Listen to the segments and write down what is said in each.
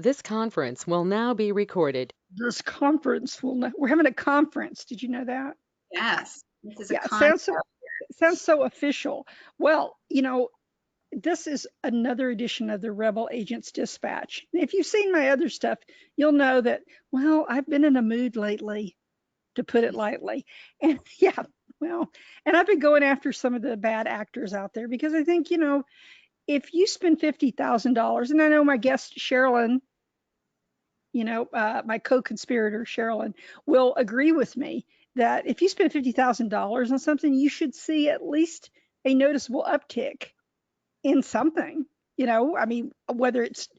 This conference will now be recorded. This conference will not, we're having a conference. Did you know that? Yes, this is a Yeah, concept. sounds so official. Well, this is another edition of the Rebel Agents Dispatch. If you've seen my other stuff, you'll know that, well, I've been in a mood lately, to put it lightly. And yeah, well, and I've been going after some of the bad actors out there because I think, if you spend $50,000, and I know my guest Sherilyn, my co-conspirator Sherilyn will agree with me that if you spend $50,000 on something, you should see at least a noticeable uptick in something. I mean, whether it's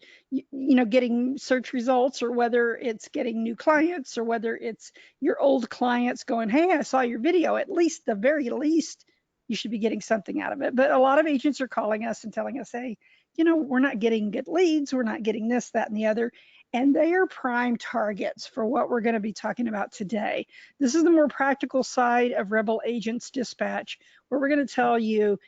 getting search results, or whether it's getting new clients, or whether it's your old clients going, "Hey, I saw your video." At least, the very least, you should be getting something out of it. But a lot of agents are calling us and telling us, "Hey, we're not getting good leads, we're not getting this, that, and the other." And they are prime targets for what we're going to be talking about today. This is the more practical side of Rebel Agents Dispatch, where we're going to tell you,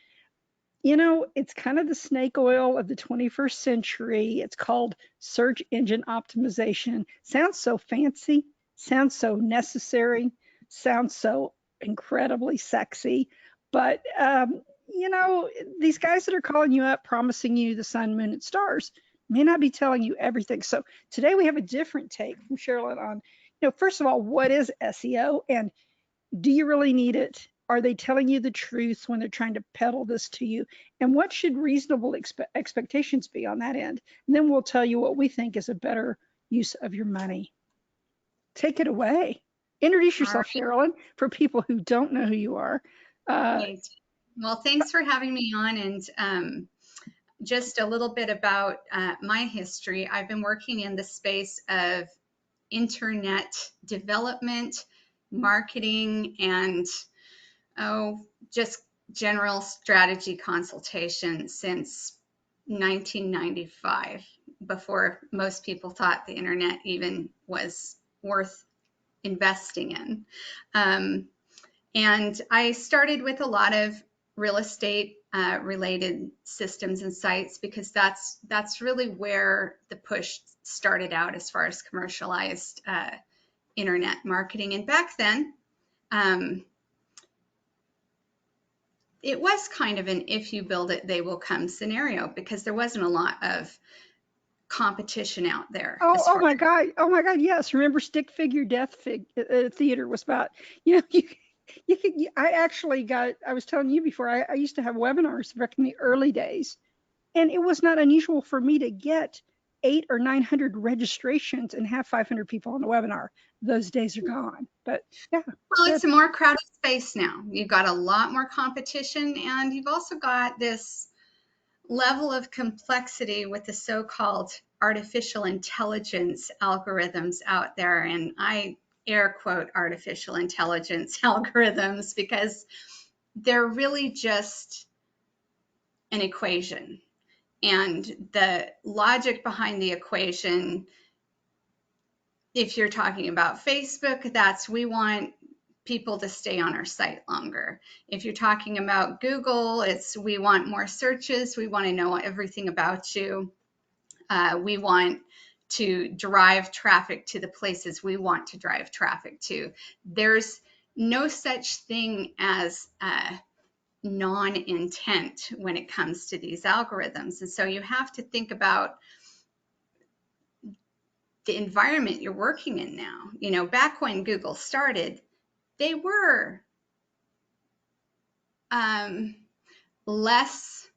it's kind of the snake oil of the 21st century. It's called search engine optimization. Sounds so fancy, sounds so necessary, sounds so incredibly sexy. But, these guys that are calling you up, promising you the sun, moon, and stars may not be telling you everything. So today we have a different take from Sherilyn on, first of all, what is SEO, and do you really need it? Are they telling you the truth when they're trying to peddle this to you? And what should reasonable expectations be on that end? And then we'll tell you what we think is a better use of your money. Take it away. Introduce All yourself, right. Sherilyn, for people who don't know who you are. Great. Well, thanks for having me on. And just a little bit about my history. I've been working in the space of internet development, marketing, and just general strategy consultation since 1995, before most people thought the internet even was worth investing in. And I started with a lot of real estate related systems and sites, because that's really where the push started out as far as commercialized internet marketing. And back then, it was kind of an if you build it, they will come scenario, because there wasn't a lot of competition out there. Oh my God. Oh my God. Yes. Remember Stick Figure Death Theater was about, I was telling you before, I used to have webinars back in the early days, and it was not unusual for me to get 800 or 900 registrations and have 500 people on the webinar. Those days are gone. But yeah. Well, it's a more crowded space now. You've got a lot more competition, and you've also got this level of complexity with the so-called artificial intelligence algorithms out there. And I air quote artificial intelligence algorithms, because they're really just an equation. And the logic behind the equation, if you're talking about Facebook, that's we want people to stay on our site longer. If you're talking about Google, it's we want more searches. We want to know everything about you. We want to drive traffic to the places we want to drive traffic to. There's no such thing as non-intent when it comes to these algorithms. And so you have to think about the environment you're working in now. Back when Google started, they were less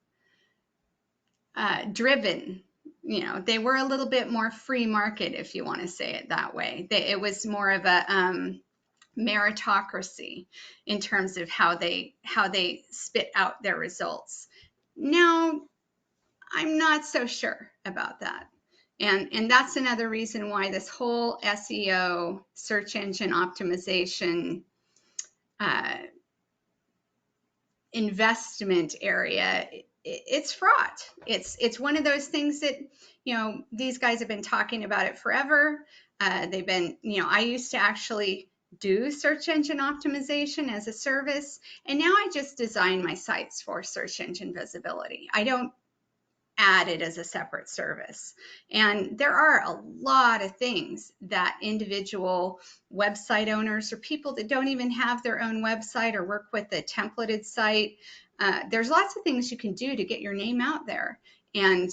driven. They were a little bit more free market, if you want to say it that way. It was more of a meritocracy in terms of how they spit out their results. Now, I'm not so sure about that. And that's another reason why this whole SEO, search engine optimization, investment area, it's fraught. It's one of those things that, these guys have been talking about it forever. They've been, I used to actually do search engine optimization as a service, and now I just design my sites for search engine visibility. I don't added as a separate service. And there are a lot of things that individual website owners or people that don't even have their own website or work with a templated site, there's lots of things you can do to get your name out there and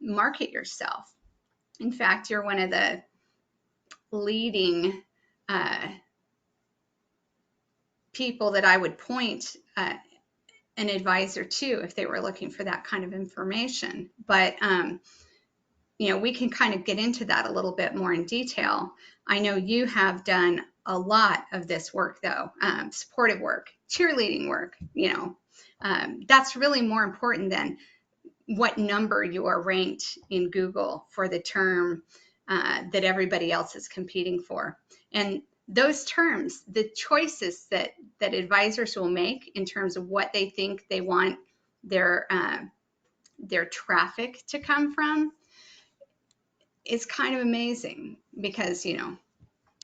market yourself. In fact, you're one of the leading people that I would point an advisor to if they were looking for that kind of information. But we can kind of get into that a little bit more in detail. I know you have done a lot of this work, though, supportive work, cheerleading work. That's really more important than what number you are ranked in Google for the term that everybody else is competing for. And those terms, the choices that advisors will make in terms of what they think they want their traffic to come from, is kind of amazing. Because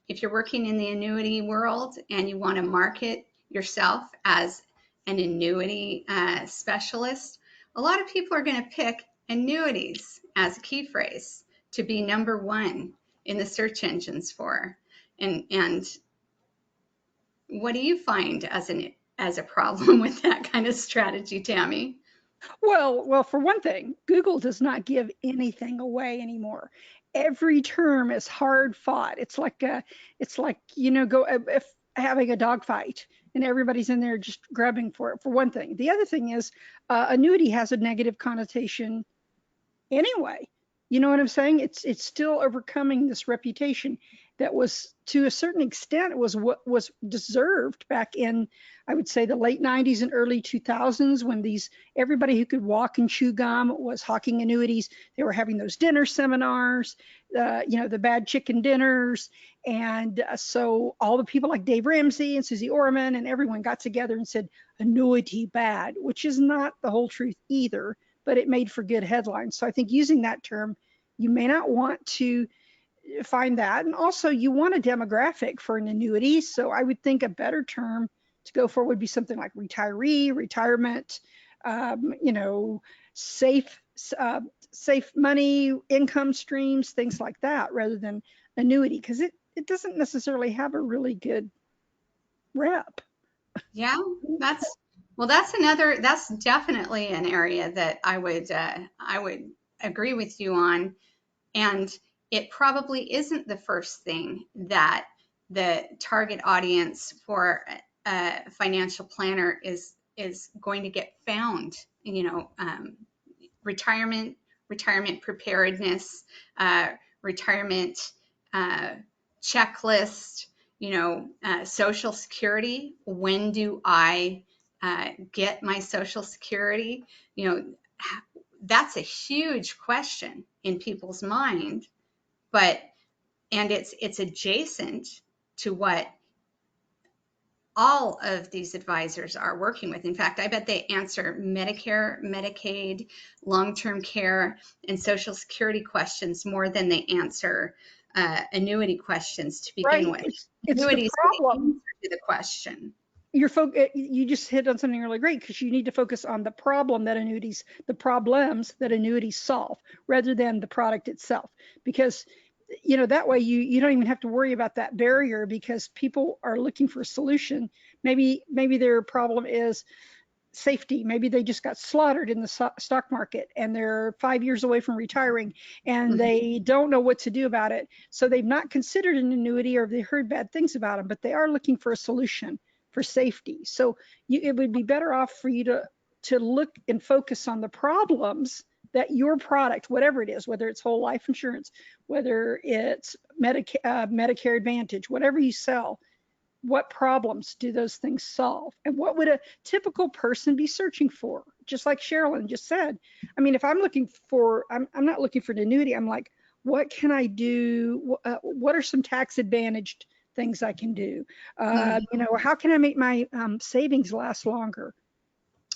if you're working in the annuity world and you want to market yourself as an annuity specialist, a lot of people are going to pick annuities as a key phrase to be number one in the search engines for. And what do you find as a problem with that kind of strategy, Tammy? Well, for one thing, Google does not give anything away anymore. Every term is hard fought. It's like having a dog fight and everybody's in there just grabbing for it. For one thing, the other thing is annuity has a negative connotation anyway. You know what I'm saying? It's still overcoming this reputation that was, to a certain extent, was what was deserved back in, I would say, the late 90s and early 2000s, when everybody who could walk and chew gum was hawking annuities. They were having those dinner seminars, the bad chicken dinners. And so all the people like Dave Ramsey and Susie Orman and everyone got together and said, annuity bad, which is not the whole truth either, but it made for good headlines. So I think using that term, you may not want to find that. And also you want a demographic for an annuity. So I would think a better term to go for would be something like retiree, retirement, safe money, income streams, things like that, rather than annuity, because it doesn't necessarily have a really good rep. Yeah, that's definitely an area that I would agree with you on. And it probably isn't the first thing that the target audience for a financial planner is going to get found. Retirement preparedness, retirement checklist, Social Security. When do I get my Social Security? That's a huge question in people's mind, and it's adjacent to what all of these advisors are working with. In fact, I bet they answer Medicare, Medicaid, long-term care, and Social Security questions more than they answer annuity questions to begin with. It's Annuities the problem to the question. You just hit on something really great, because you need to focus on the problems that annuities solve, rather than the product itself. Because that way you don't even have to worry about that barrier, because people are looking for a solution. Maybe their problem is safety. Maybe they just got slaughtered in the stock market and they're 5 years away from retiring and they don't know what to do about it. So they've not considered an annuity, or they heard bad things about them, but they are looking for a solution for safety. So it would be better off for you to look and focus on the problems that your product, whatever it is, whether it's whole life insurance, whether it's Medicare Advantage, whatever you sell, what problems do those things solve? And what would a typical person be searching for? Just like Sherilyn just said. I mean, if I'm not looking for an annuity. I'm like, what can I do? What are some tax advantaged things I can do? How can I make my savings last longer?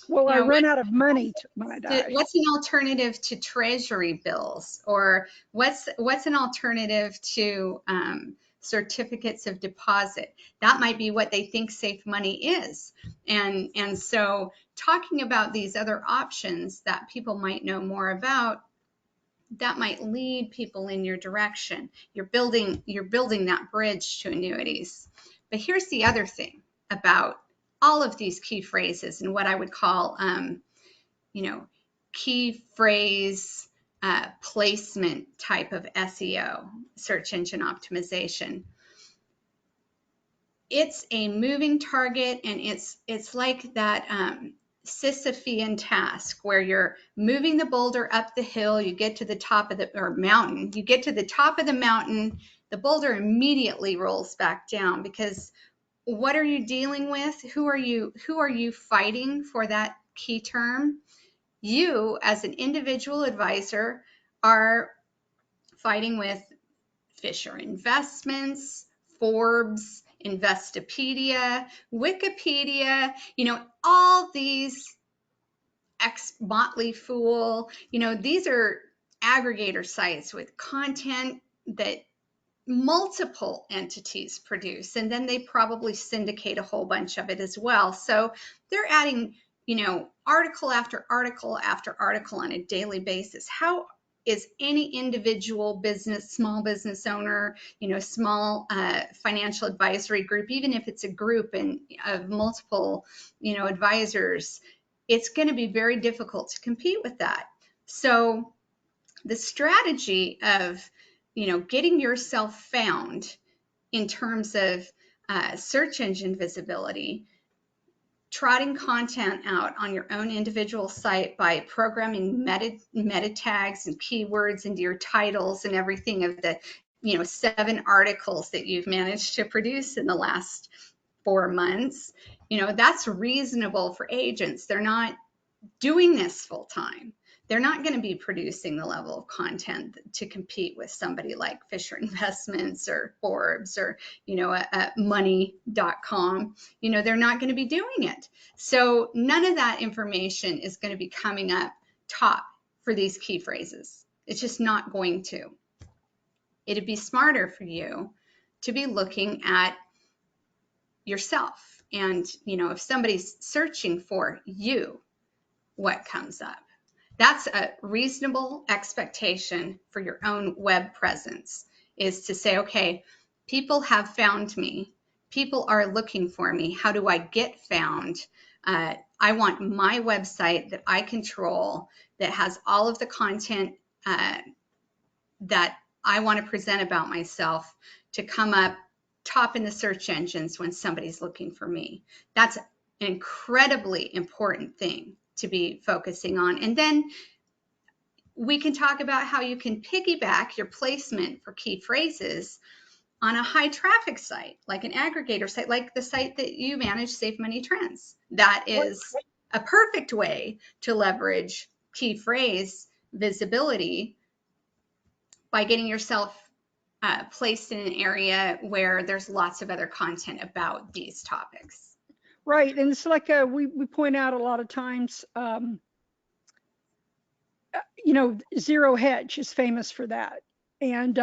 Will I run out of money when I die? What's an alternative to treasury bills? Or what's an alternative to certificates of deposit? That might be what they think safe money is. And so talking about these other options that people might know more about, that might lead people in your direction. You're building that bridge to annuities. But here's the other thing about all of these key phrases and what I would call, key phrase placement type of SEO, search engine optimization. It's a moving target, and it's like that Sisyphean task where you're moving the boulder up the hill. You get to the top of the mountain. You get to the top of the mountain. The boulder immediately rolls back down, because what are you dealing with? Who are you fighting for that key term? You, as an individual advisor, are fighting with Fisher Investments, Forbes, Investopedia, Wikipedia, all these Motley Fool, these are aggregator sites with content that multiple entities produce, and then they probably syndicate a whole bunch of it as well. So they're adding, article after article after article on a daily basis. How is any individual business, small business owner, small financial advisory group, even if it's a group of multiple, advisors, it's going to be very difficult to compete with that. So the strategy of, getting yourself found in terms of search engine visibility, trotting content out on your own individual site by programming meta tags and keywords into your titles and everything of the 7 articles that you've managed to produce in the last 4 months, that's reasonable for agents. They're not doing this full time. They're not going to be producing the level of content to compete with somebody like Fisher Investments or Forbes or, money.com. They're not going to be doing it. So none of that information is going to be coming up top for these key phrases. It's just not going to. It'd be smarter for you to be looking at yourself. And, if somebody's searching for you, what comes up? That's a reasonable expectation for your own web presence, is to say, okay, people have found me. People are looking for me. How do I get found? I want my website that I control, that has all of the content that I want to present about myself, to come up top in the search engines when somebody's looking for me. That's an incredibly important thing to be focusing on. And then we can talk about how you can piggyback your placement for key phrases on a high traffic site, like an aggregator site, like the site that you manage, Save Money Trends. That is a perfect way to leverage key phrase visibility by getting yourself placed in an area where there's lots of other content about these topics. Right. And it's like we point out a lot of times, Zero Hedge is famous for that. And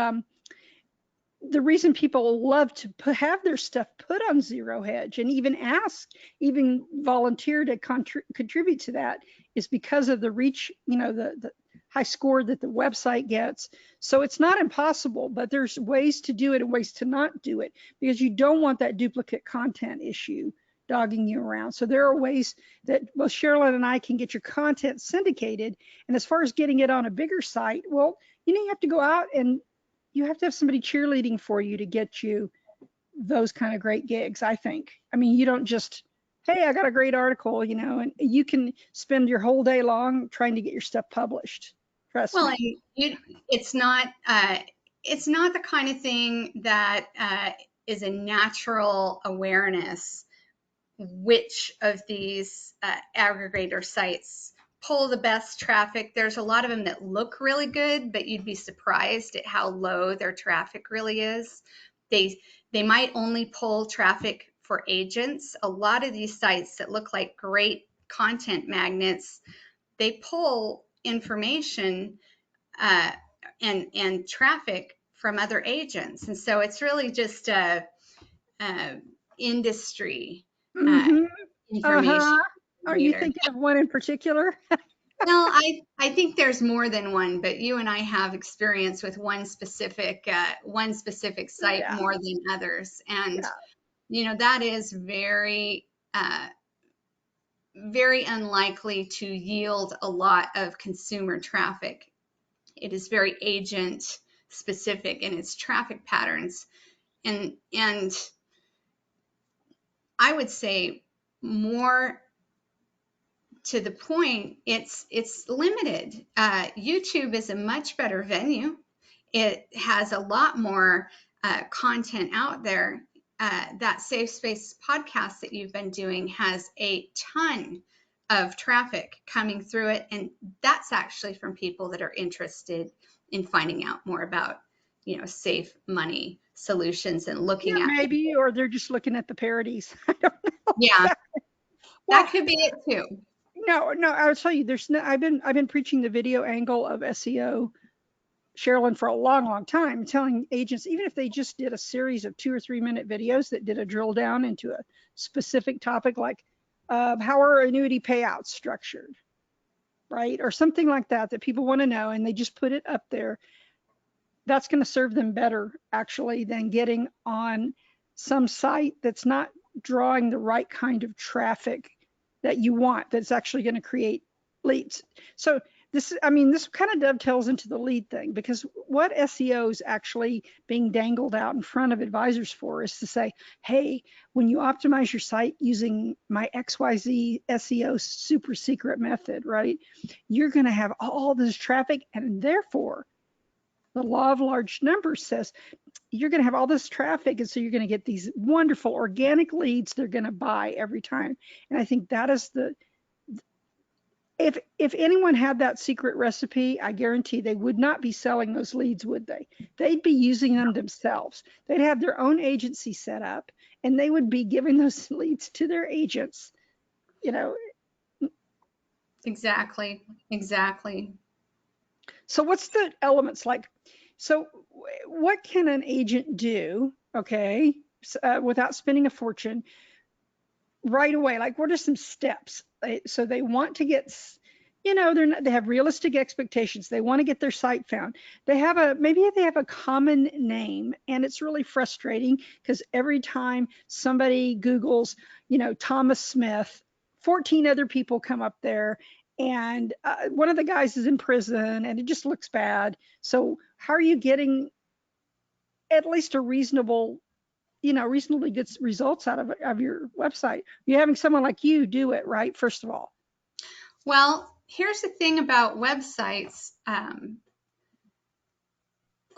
the reason people love to have their stuff put on Zero Hedge and even volunteer to contribute to that is because of the reach, the high score that the website gets. So it's not impossible, but there's ways to do it and ways to not do it, because you don't want that duplicate content issue dogging you around. So there are ways that both Sherilyn and I can get your content syndicated. And as far as getting it on a bigger site, well, you have to go out and you have to have somebody cheerleading for you to get you those kind of great gigs, I think. I mean, you don't just, hey, I got a great article, and you can spend your whole day long trying to get your stuff published. Trust me. It's not the kind of thing that is a natural awareness which of these aggregator sites pull the best traffic. There's a lot of them that look really good, but you'd be surprised at how low their traffic really is. They might only pull traffic for agents. A lot of these sites that look like great content magnets, they pull information and traffic from other agents. And so it's really just a industry information Are you either. thinking of one in particular? Well, I think there's more than one, but you and I have experience with one specific site Yeah, more than others, and yeah. that is very unlikely to yield a lot of consumer traffic. It is very agent specific in its traffic patterns, and I would say more to the point, it's limited. YouTube is a much better venue. It has a lot more content out there. That Safe Space podcast that you've been doing has a ton of traffic coming through it, and that's actually from people that are interested in finding out more about, safe money solutions and Yeah, looking at. maybe, or they're just looking at the parodies. I don't know. Yeah, Well, that could be it too. no, no, I'll tell you, there's no, I've been preaching the video angle of SEO, Sherilyn, for a long, long time, telling agents, even if they just did a series of 2 or 3 minute videos that did a drill down into a specific topic, like how are annuity payouts structured, right? Or something like that, that people want to know, and they just put it up there. That's going to serve them better, actually, than getting on some site that's not drawing the right kind of traffic that you want, that's actually going to create leads. So this kind of dovetails into the lead thing, because what SEO is actually being dangled out in front of advisors for is to say, hey, when you optimize your site using my XYZ SEO super secret method, right, you're going to have all this traffic, and therefore the law of large numbers says you're going to have all this traffic, and so you're going to get these wonderful organic leads they're going to buy every time. And I think that is the, if anyone had that secret recipe, I guarantee they would not be selling those leads, would they? They'd be using them themselves. They'd have their own agency set up, and they would be giving those leads to their agents. You know, Exactly. so what's the elements like? So what can an agent do, okay, without spending a fortune right away? Like, what are some steps? So they want to get, they have realistic expectations. They want to get their site found. Maybe they have a common name, and it's really frustrating because every time somebody Googles, Thomas Smith, 14 other people come up there, and one of the guys is in prison, and it just looks bad. So how are you getting at least a reasonably good results out of your website? You're having someone like you do it, right? First of all. Well, here's the thing about websites. A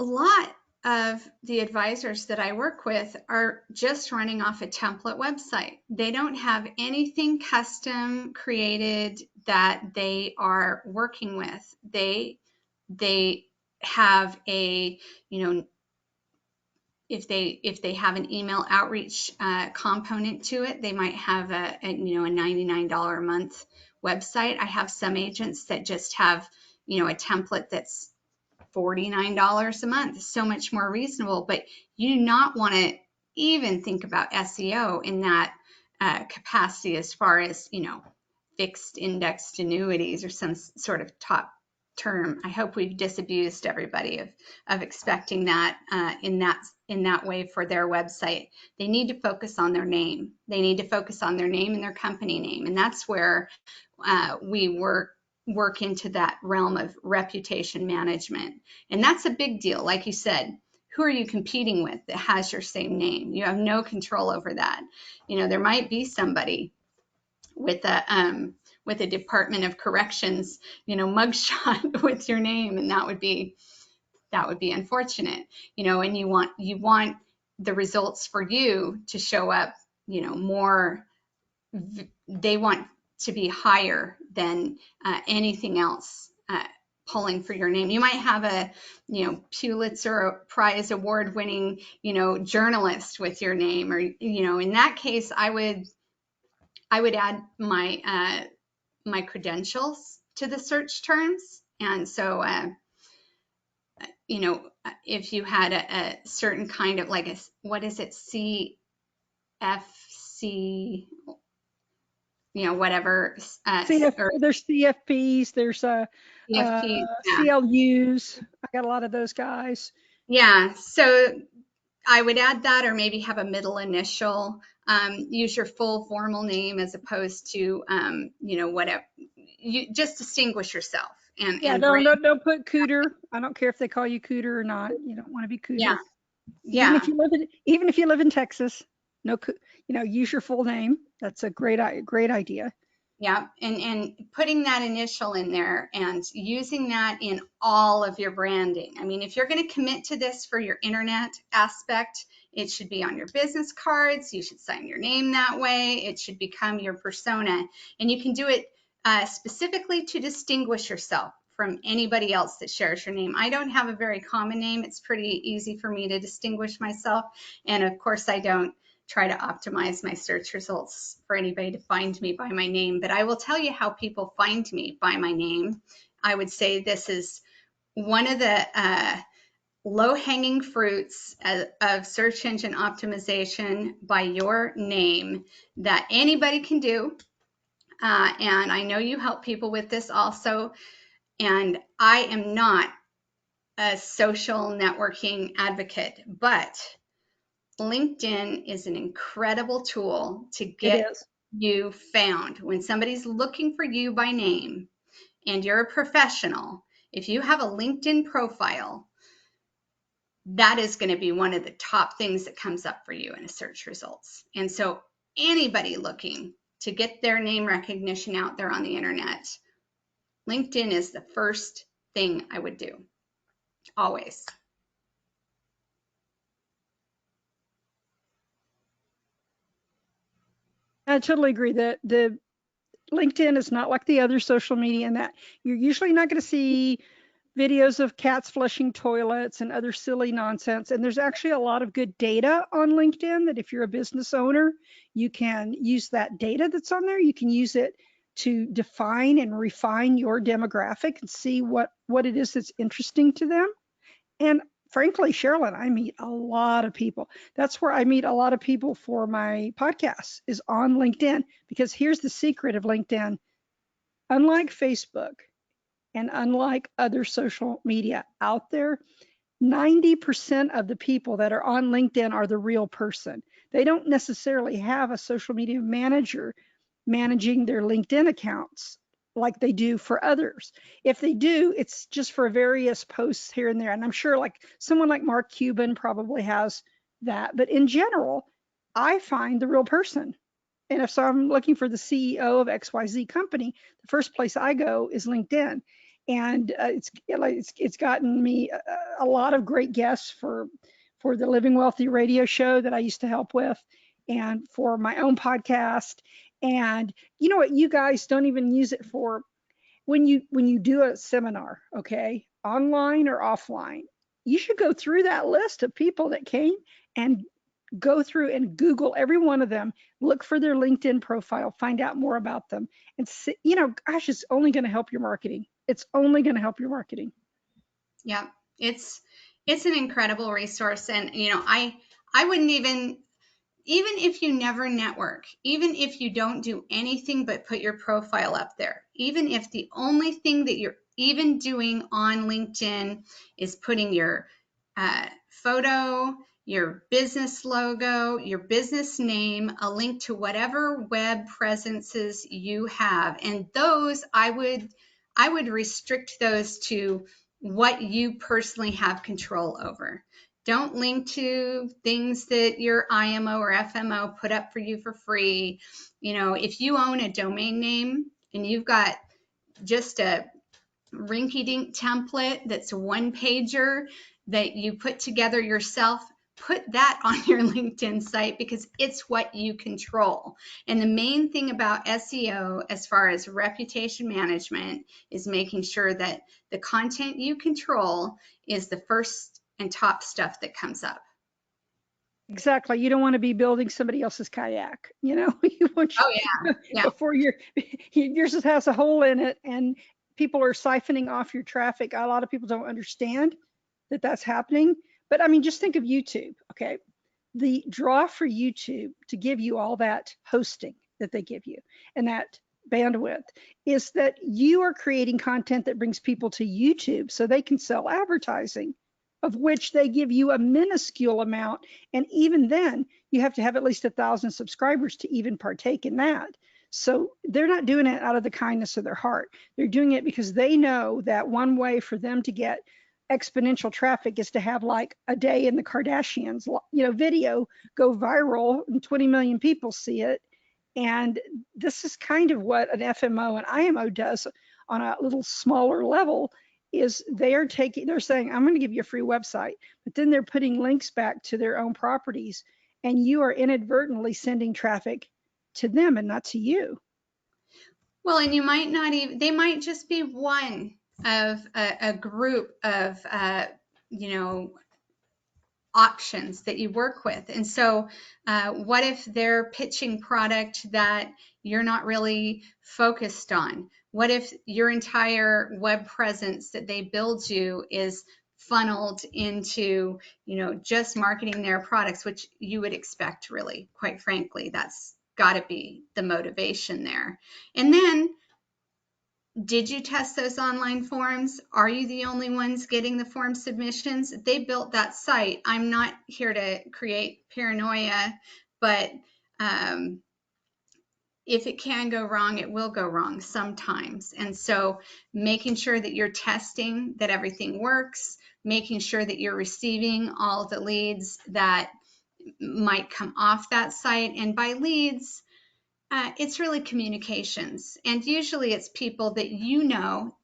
lot of the advisors that I work with are just running off a template website. They don't have anything custom created that they are working with. They have a, if they have an email outreach component to it, they might have a $99 a month website. I have some agents that just have, a template that's $49 a month, so much more reasonable. But you do not want to even think about SEO in that capacity, as far as, fixed indexed annuities or some sort of top term. I hope we've disabused everybody of expecting that in that way for their website. They need to focus on their name. They need to focus on their name and their company name, and that's where we work into that realm of reputation management. And that's a big deal. Like you said, who are you competing with that has your same name? You have no control over that. There might be somebody with a Department of Corrections, mugshot with your name, and that would be unfortunate. And you want the results for you to show up, more. They want to be higher than anything else pulling for your name. You might have a, Pulitzer Prize award winning, journalist with your name, or, in that case, I would add my credentials to the search terms. And so, if you had a certain kind of, like, what is it, CFC, whatever, or There's CFPs, there's EFP. Yeah. CLUs. I got a lot of those guys. Yeah. So I would add that, or maybe have a middle initial. Use your full formal name as opposed to, whatever. You just distinguish yourself and brand. Don't put Cooter. I don't care if they call you Cooter or not. You don't want to be Cooter. Yeah. Even Yeah. if you live in Texas, use your full name. That's a great idea. Yeah, and putting that initial in there and using that in all of your branding. I mean, if you're going to commit to this for your internet aspect, it should be on your business cards. You should sign your name that way. It should become your persona. And you can do it specifically to distinguish yourself from anybody else that shares your name. I don't have a very common name. It's pretty easy for me to distinguish myself. And of course, I don't try to optimize my search results for anybody to find me by my name, but I will tell you how people find me by my name. I would say this is one of the low-hanging fruits of search engine optimization by your name that anybody can do. And I know you help people with this also. And I am not a social networking advocate, but LinkedIn is an incredible tool to get you found. When somebody's looking for you by name and you're a professional, if you have a LinkedIn profile, that is going to be one of the top things that comes up for you in a search results. And so anybody looking to get their name recognition out there on the internet, LinkedIn is the first thing I would do, always. I totally agree that the LinkedIn is not like the other social media in that you're usually not going to see videos of cats flushing toilets and other silly nonsense. And there's actually a lot of good data on LinkedIn that if you're a business owner, you can use that data that's on there. You can use it to define and refine your demographic and see what it is that's interesting to them. And frankly, Sherilyn, I meet a lot of people. That's where I meet a lot of people for my podcast is on LinkedIn, because here's the secret of LinkedIn. Unlike Facebook and unlike other social media out there, 90% of the people that are on LinkedIn are the real person. They don't necessarily have a social media manager managing their LinkedIn accounts like they do for others. If they do, it's just for various posts here and there. And I'm sure like someone like Mark Cuban probably has that. But in general, I find the real person. And if so, I'm looking for the CEO of XYZ company, the first place I go is LinkedIn. And it's gotten me a lot of great guests for the Living Wealthy radio show that I used to help with, and for my own podcast. And you know what, you guys don't even use it for when you do a seminar, okay, online or offline. You should go through that list of people that came and go through and Google every one of them, look for their LinkedIn profile, find out more about them, and see, gosh, it's only going to help your marketing. It's only going to help your marketing. Yeah, it's an incredible resource. And, I wouldn't even if you never network, even if you don't do anything but put your profile up there, even if the only thing that you're even doing on LinkedIn is putting your photo, your business logo, your business name, a link to whatever web presences you have. And those, I would restrict those to what you personally have control over. Don't link to things that your IMO or FMO put up for you for free. If you own a domain name and you've got just a rinky-dink template that's a one-pager that you put together yourself, put that on your LinkedIn site, because it's what you control. And the main thing about SEO, as far as reputation management, is making sure that the content you control is the first and top stuff that comes up. Exactly. You don't want to be building somebody else's kayak. You want before yours has a hole in it and people are siphoning off your traffic. A lot of people don't understand that that's happening. But I mean, just think of YouTube. Okay. The draw for YouTube to give you all that hosting that they give you and that bandwidth is that you are creating content that brings people to YouTube so they can sell advertising, of which they give you a minuscule amount. And even then, you have to have at least 1,000 subscribers to even partake in that. So they're not doing it out of the kindness of their heart. They're doing it because they know that one way for them to get exponential traffic is to have like a day in the Kardashians, video go viral and 20 million people see it. And this is kind of what an FMO and IMO does on a little smaller level is they're saying, I'm going to give you a free website, but then they're putting links back to their own properties and you are inadvertently sending traffic to them and not to you. Well, and you might not even, they might just be one of a group of, options that you work with. And so what if they're pitching product that you're not really focused on? What if your entire web presence that they build you is funneled into, just marketing their products, which you would expect, really, quite frankly. That's got to be the motivation there. And then, did you test those online forums? Are you the only ones getting the form submissions? They built that site. I'm not here to create paranoia, but if it can go wrong, it will go wrong sometimes. And so making sure that you're testing that everything works, making sure that you're receiving all the leads that might come off that site. And by leads, it's really communications. And usually it's people that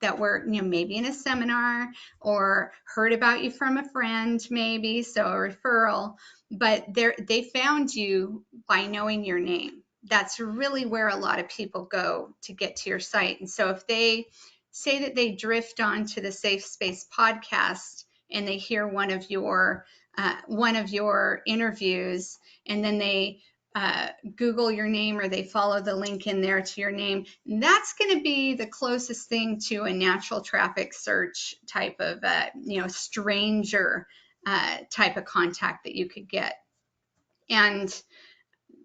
that were, maybe in a seminar or heard about you from a friend, maybe, so a referral, but they found you by knowing your name. That's really where a lot of people go to get to your site. And so if they say that they drift onto the Safe Space podcast and they hear one of your interviews, and then they Google your name or they follow the link in there to your name, that's going to be the closest thing to a natural traffic search type of, stranger type of contact that you could get. And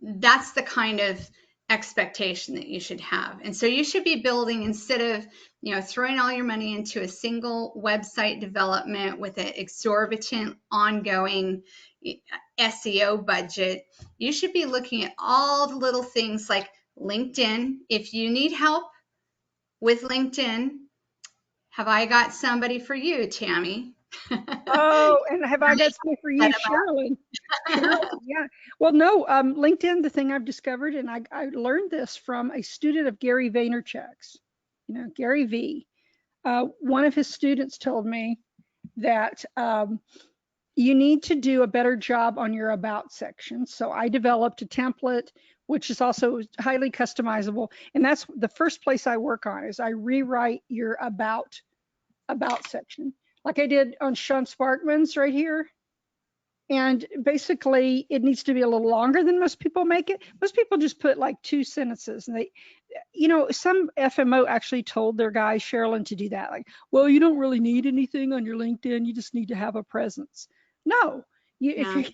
that's the kind of expectation that you should have. And so you should be building, instead of, throwing all your money into a single website development with an exorbitant ongoing SEO budget, you should be looking at all the little things like LinkedIn. If you need help with LinkedIn, have I got somebody for you, Tammy? Oh, and have I got something for you, Sherilyn? Sherilyn, yeah. Well, no, LinkedIn, the thing I've discovered, and I learned this from a student of Gary Vaynerchuk's, Gary V. One of his students told me that you need to do a better job on your about section. So I developed a template, which is also highly customizable. And that's the first place I work on is I rewrite your about section, like I did on Sean Sparkman's right here. And basically it needs to be a little longer than most people make it. Most people just put like 2 sentences, and they, some FMO actually told their guy, Sherilyn, to do that. Like, well, you don't really need anything on your LinkedIn. You just need to have a presence. No, you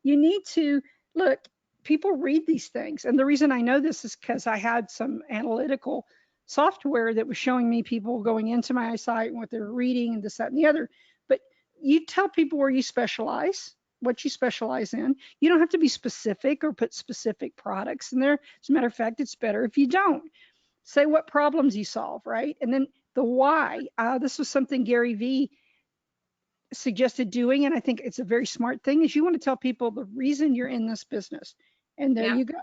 need to look, people read these things. And the reason I know this is because I had some analytical software that was showing me people going into my site and what they're reading and this, that, and the other. But you tell people where you specialize, what you specialize in. You don't have to be specific or put specific products in there. As a matter of fact, it's better if you don't. Say what problems you solve, right? And then the why. This was something Gary V suggested doing, and I think it's a very smart thing, is you want to tell people the reason you're in this business. And there you go.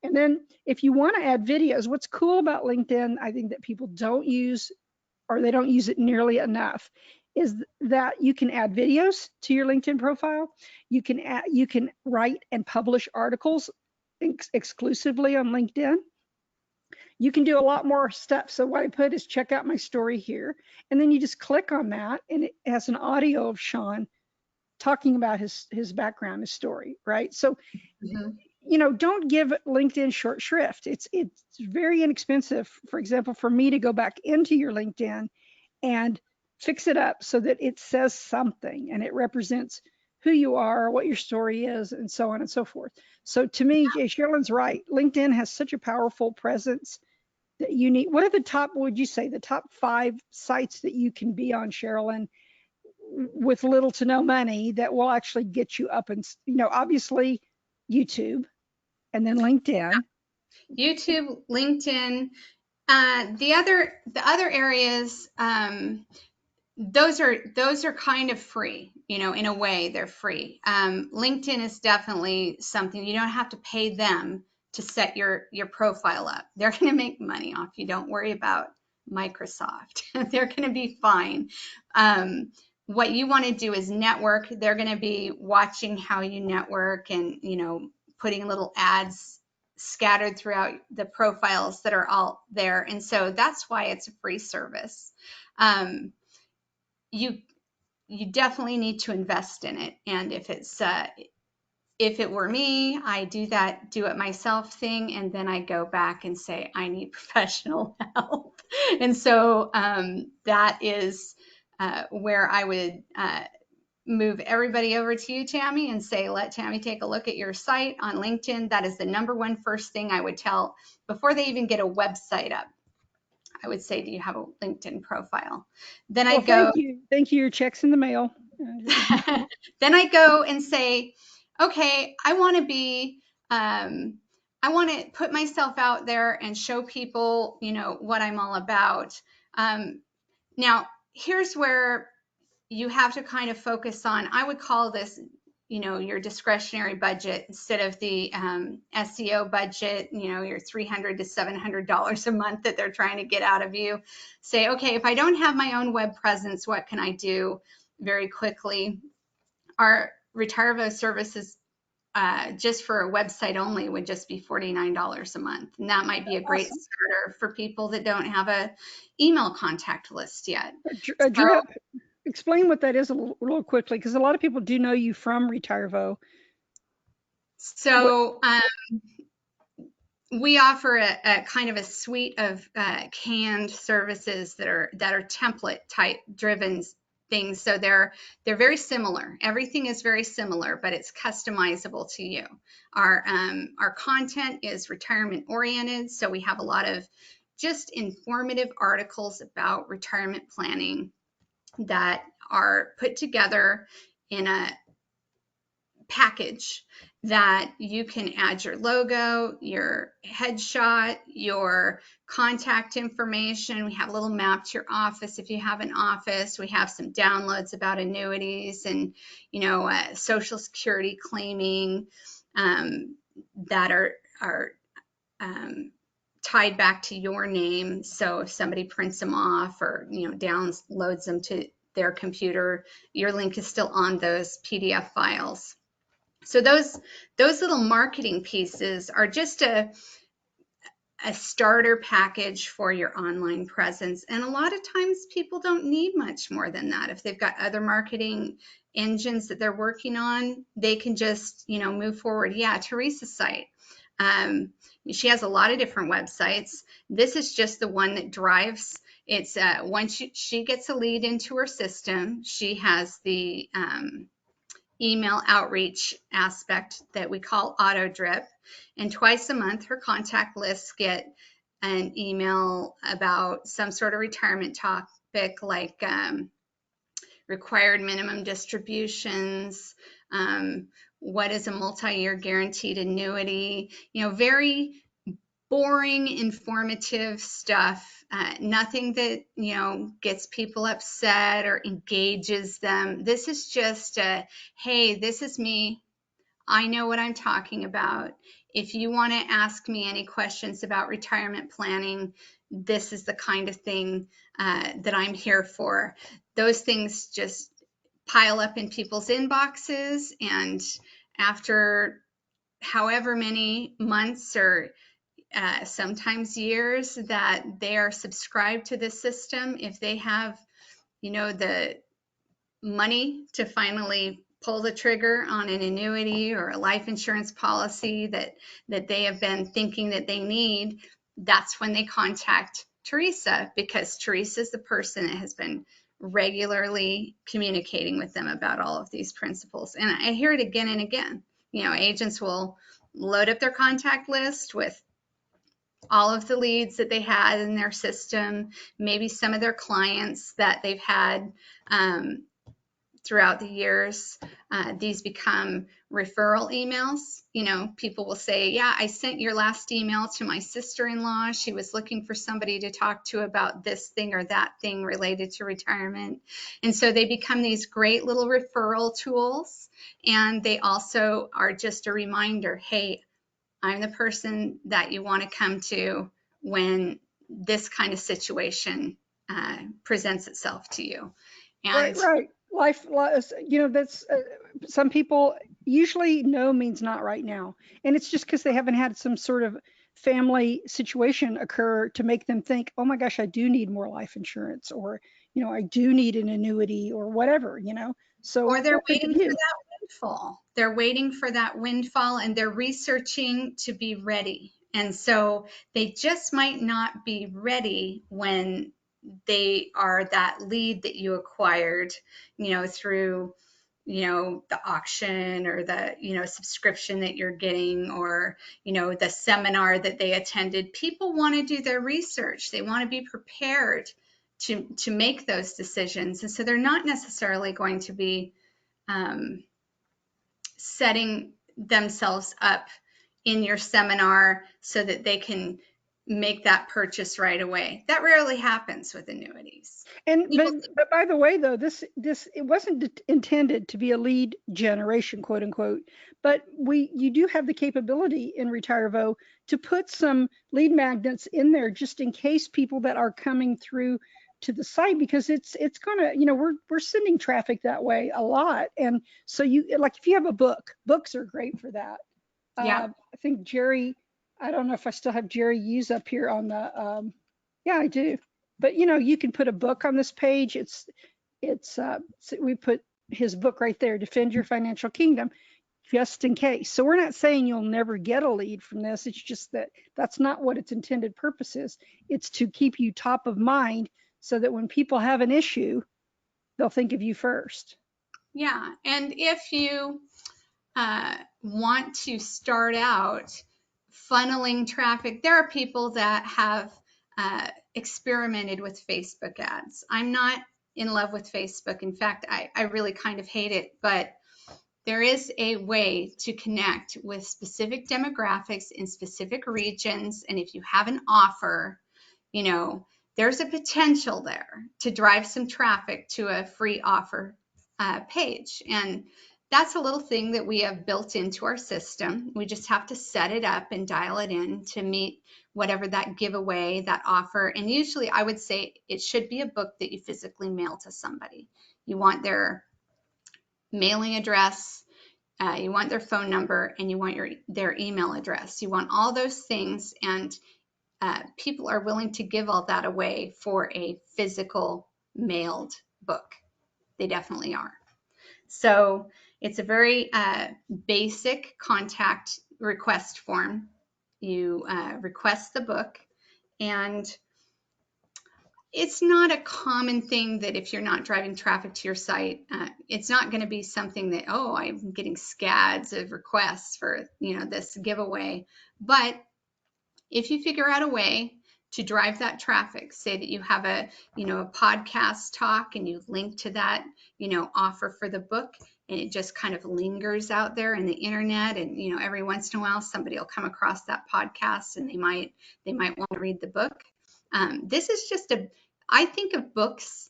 And then if you want to add videos, what's cool about LinkedIn, I think that people don't use, or they don't use it nearly enough, is that you can add videos to your LinkedIn profile. You can write and publish articles exclusively on LinkedIn. You can do a lot more stuff. So what I put is check out my story here. And then you just click on that and it has an audio of Sean talking about his background, his story, right? So, don't give LinkedIn short shrift. It's very inexpensive, for example, for me to go back into your LinkedIn and fix it up so that it says something and it represents who you are, what your story is, and so on and so forth. So to me, Sherilyn's right. LinkedIn has such a powerful presence that you need. What are the top, what would you say, the top 5 sites that you can be on, Sherilyn, with little to no money that will actually get you up and, obviously YouTube and then LinkedIn. YouTube, LinkedIn. The other areas, those are kind of free, in a way they're free. LinkedIn is definitely something you don't have to pay them to set your profile up. They're going to make money off you. Don't worry about Microsoft. They're going to be fine. What you want to do is network. They're going to be watching how you network and, putting little ads scattered throughout the profiles that are all there. And so that's why it's a free service. You definitely need to invest in it. And if it were me, I do it myself thing, and then I go back and say I need professional help. And so that is where I would move everybody over to you, Tammy, and say, let Tammy take a look at your site on LinkedIn. That is the number one first thing I would tell before they even get a website up. I would say, do you have a LinkedIn profile? Then I go, thank you, your check's in the mail. Then I go and say, okay, I want to put myself out there and show people, what I'm all about. Now, here's where you have to kind of focus on, I would call this, your discretionary budget instead of the SEO budget, your $300 to $700 a month that they're trying to get out of you. Say, okay, if I don't have my own web presence, what can I do very quickly? Our Retirvo services, just for a website only, would just be $49 a month. And that might be a great starter for people that don't have a email contact list yet. Drip, explain what that is a little quickly, because a lot of people do know you from Retirvo. So we offer a kind of a suite of canned services that are template type driven things. So they're very similar. Everything is very similar, but it's customizable to you. Our content is retirement oriented. So we have a lot of just informative articles about retirement planning that are put together in a package that you can add your logo, your headshot, your contact information. We have a little map to your office if you have an office. We have some downloads about annuities and, Social Security claiming that are tied back to your name. So if somebody prints them off or, downloads them to their computer, your link is still on those PDF files. So those little marketing pieces are just a starter package for your online presence. And a lot of times people don't need much more than that. If they've got other marketing engines that they're working on, they can just, move forward. Yeah, Teresa's site. She has a lot of different websites. This is just the one that drives. It's once she gets a lead into her system, she has the email outreach aspect that we call auto drip, and twice a month her contact lists get an email about some sort of retirement topic, like required minimum distributions, what is a multi-year guaranteed annuity, very boring, informative stuff. Nothing that, gets people upset or engages them. This is just hey, this is me. I know what I'm talking about. If you want to ask me any questions about retirement planning, this is the kind of thing that I'm here for. Those things just pile up in people's inboxes, and after however many months or sometimes years that they are subscribed to the system, if they have, the money to finally pull the trigger on an annuity or a life insurance policy that they have been thinking that they need, that's when they contact Teresa, because Teresa is the person that has been regularly communicating with them about all of these principles. And I hear it again and again. Agents will load up their contact list with all of the leads that they had in their system, maybe some of their clients that they've had throughout the years. These become referral emails. People will say, yeah, I sent your last email to my sister-in-law. She was looking for somebody to talk to about this thing or that thing related to retirement. And so they become these great little referral tools. And they also are just a reminder, hey, I'm the person that you want to come to when this kind of situation presents itself to you. And right. Life, that's some people usually no means not right now. And it's just because they haven't had some sort of family situation occur to make them think, oh my gosh, I do need more life insurance, or, I do need an annuity or whatever, So or they're think waiting of for you. that windfall. They're waiting for that windfall and they're researching to be ready. And so they just might not be ready when they are that lead that you acquired, through, the auction or the, subscription that you're getting, or, the seminar that they attended. People want to do their research. They want to be prepared to make those decisions. And so they're not necessarily going to be setting themselves up in your seminar so that they can make that purchase right away. That rarely happens with annuities. And but by the way, though, this it wasn't intended to be a lead generation, quote unquote. But you do have the capability in RetireVo to put some lead magnets in there just in case people that are coming through to the site, because it's gonna, we're sending traffic that way a lot. And so if you have a book, books are great for that. Yeah. I think Jerry, I don't know if I still have Jerry Hughes up here on the, yeah, I do. But you can put a book on this page. We put his book right there, Defend Your Financial Kingdom, just in case. So we're not saying you'll never get a lead from this. It's just that's not what its intended purpose is. It's to keep you top of mind so that when people have an issue, they'll think of you first. Yeah. And if you want to start out funneling traffic, there are people that have experimented with Facebook ads. I'm not in love with Facebook. In fact, I really kind of hate it, but there is a way to connect with specific demographics in specific regions. And if you have an offer, there's a potential there to drive some traffic to a free offer page. And that's a little thing that we have built into our system. We just have to set it up and dial it in to meet whatever that giveaway, that offer. And usually I would say it should be a book that you physically mail to somebody. You want their mailing address, you want their phone number, and you want their email address. You want all those things, and people are willing to give all that away for a physical mailed book. They definitely are. So it's a very basic contact request form. You request the book, and it's not a common thing that if you're not driving traffic to your site, it's not going to be something that, oh, I'm getting scads of requests for, this giveaway. But if you figure out a way to drive that traffic, say that you have a podcast talk and you link to that, offer for the book, and it just kind of lingers out there in the internet, and every once in a while somebody will come across that podcast and they might want to read the book. This is just I think of books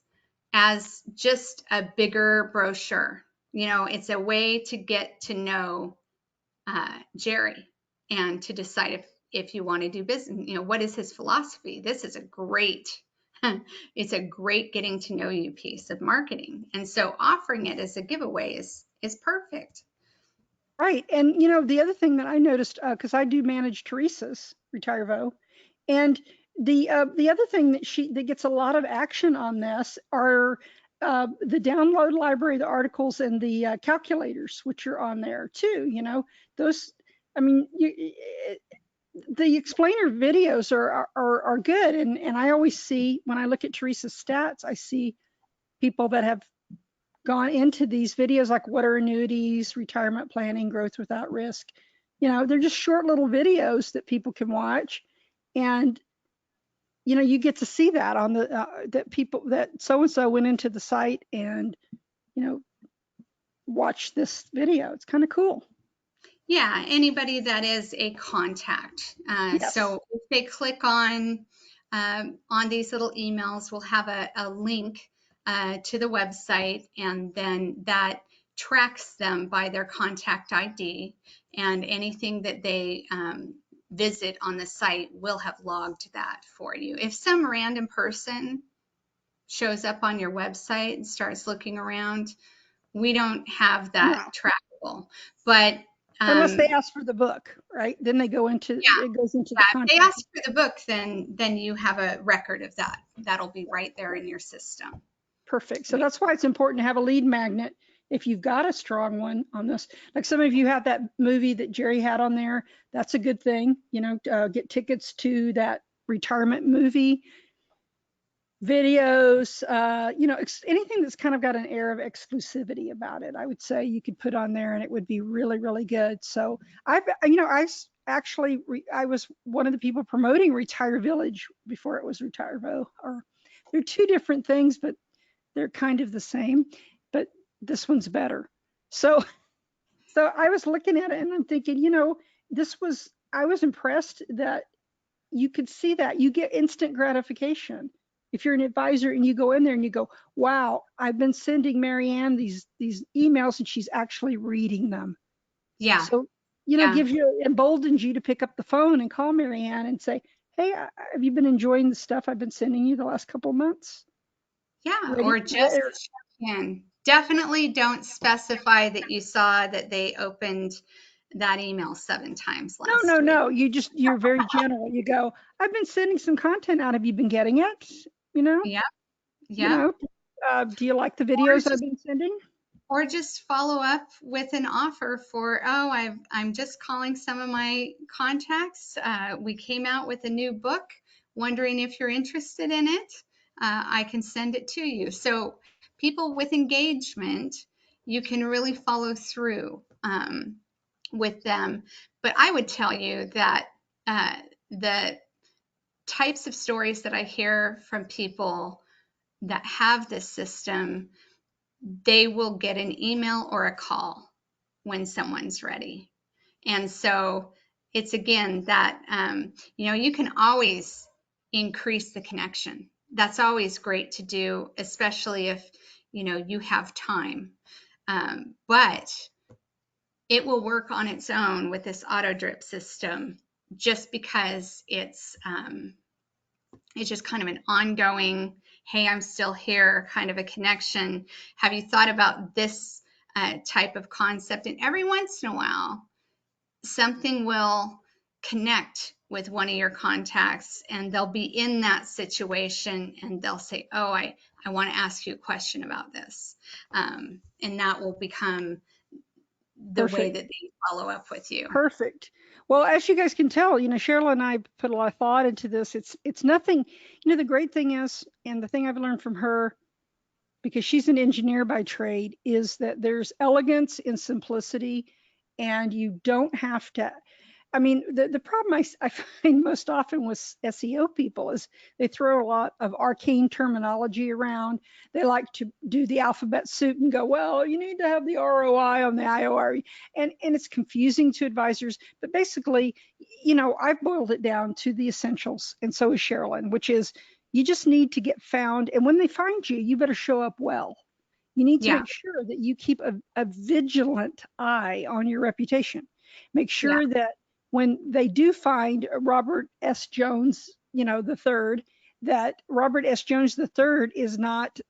as just a bigger brochure. It's a way to get to know Jerry and to decide if you want to do business, what is his philosophy. This is it's a great getting to know you piece of marketing. And so offering it as a giveaway is perfect. Right. And the other thing that I noticed, because I do manage Teresa's RetireVo, and the other thing that gets a lot of action on this are the download library, the articles, and the calculators, which are on there too. Those. I mean, the explainer videos are good, and I always see, when I look at Teresa's stats, I see people that have gone into these videos, like what are annuities, retirement planning, growth without risk. They're just short little videos that people can watch, and you get to see that on the that people that so and so went into the site and watch this video. It's kind of cool. Yeah, anybody that is a contact. Yes. So if they click on these little emails, we'll have a link to the website, and then that tracks them by their contact ID, and anything that they visit on the site will have logged that for you. If some random person shows up on your website and starts looking around, we don't have that trackable. But unless they ask for the book, right? Then they go into it goes into the contact. If they ask for the book, then you have a record of that. That'll be right there in your system. Perfect. So that's why it's important to have a lead magnet if you've got a strong one on this. Like some of you have that movie that Jerry had on there. That's a good thing. Get tickets to that retirement movie. Videos, anything that's kind of got an air of exclusivity about it, I would say you could put on there and it would be really, really good. So I was one of the people promoting Retire Village before it was RetireVo. Or they're two different things, but they're kind of the same, but this one's better. So I was looking at it and I'm thinking, I was impressed that you could see that you get instant gratification. If you're an advisor and you go in there and you go, wow, I've been sending Marianne these emails and she's actually reading them. Yeah. So, emboldens you to pick up the phone and call Marianne and say, hey, have you been enjoying the stuff I've been sending you the last couple of months? Yeah, or just check in. Definitely don't specify that you saw that they opened that email 7 times last week. No. You're very general. You go, I've been sending some content out. Have you been getting it? Yeah. Do you like the videos I've been sending? Or just follow up with an offer for, I'm just calling some of my contacts. We came out with a new book, wondering if you're interested in it. I can send it to you. So people with engagement, you can really follow through with them. But I would tell you that the types of stories that I hear from people that have this system, they will get an email or a call when someone's ready. And so it's again that, you can always increase the connection. That's always great to do, especially if, you have time. But it will work on its own with this auto drip system, just because it's just kind of an ongoing, hey, I'm still here kind of a connection. Have you thought about this type of concept? And every once in a while, something will connect with one of your contacts and they'll be in that situation and they'll say, oh, I want to ask you a question about this. And that will become the way that they follow up with you. Perfect. Well, as you guys can tell, Sherilyn and I put a lot of thought into this. It's nothing, the great thing is, and the thing I've learned from her, because she's an engineer by trade, is that there's elegance in simplicity, and you don't have to. I mean, the problem I find most often with SEO people is they throw a lot of arcane terminology around. They like to do the alphabet soup and go, well, you need to have the ROI on the IOR. And it's confusing to advisors. But basically, I've boiled it down to the essentials. And so is Sherilyn, which is you just need to get found. And when they find you, you better show up well. You need to make sure that you keep a vigilant eye on your reputation. Make sure that when they do find Robert S. Jones, the third, that Robert S. Jones the third is not,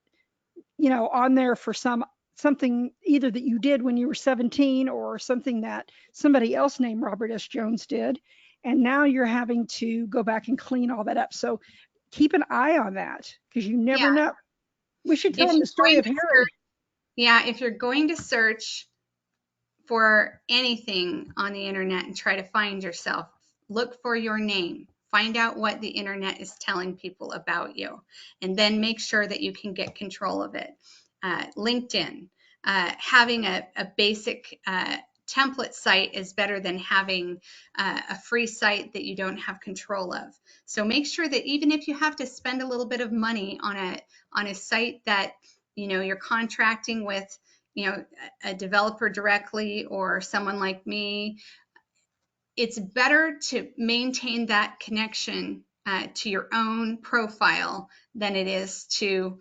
on there for something either that you did when you were 17 or something that somebody else named Robert S. Jones did. And now you're having to go back and clean all that up. So keep an eye on that, because you never know. We should tell them the story of Harry. If you're going to search for anything on the internet and try to find yourself, look for your name Find out what the internet is telling people about you, and then make sure that you can get control of it. LinkedIn, having a basic template site is better than having a free site that you don't have control of. So make sure that even if you have to spend a little bit of money on a site that you're contracting with a developer directly or someone like me, it's better to maintain that connection to your own profile than it is to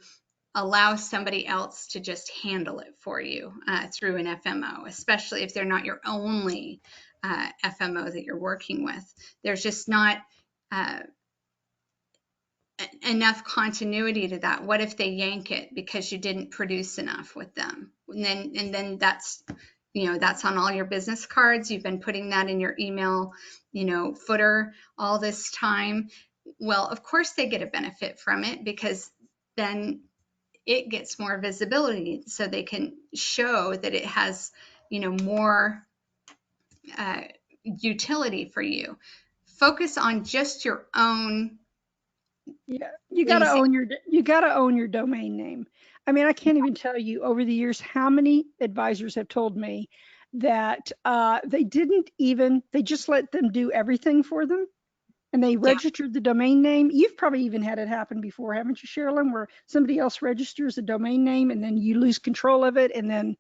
allow somebody else to just handle it for you through an FMO, especially if they're not your only FMO that you're working with. There's just not enough continuity to that. What if they yank it because you didn't produce enough with them? And then that's that's on all your business cards. You've been putting that in your email footer all this time. Well, of course they get a benefit from it, because then it gets more visibility, so they can show that it has more utility for you. Focus on just your own. Yeah, you got to own your domain name. I mean, I can't even tell you over the years how many advisors have told me that they just let them do everything for them, and they registered the domain name. You've probably even had it happen before, haven't you, Sherilyn, where somebody else registers a domain name and then you lose control of it and then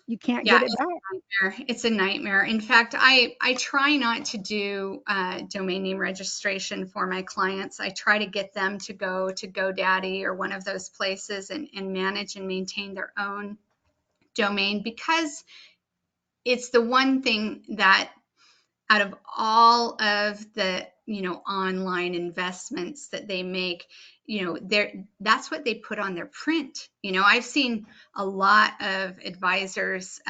you can't get it back. It's a nightmare. In fact, I try not to do domain name registration for my clients. I try to get them to go to GoDaddy or one of those places and manage and maintain their own domain, because it's the one thing that out of all of the online investments that they make, that's what they put on their print. I've seen a lot of advisors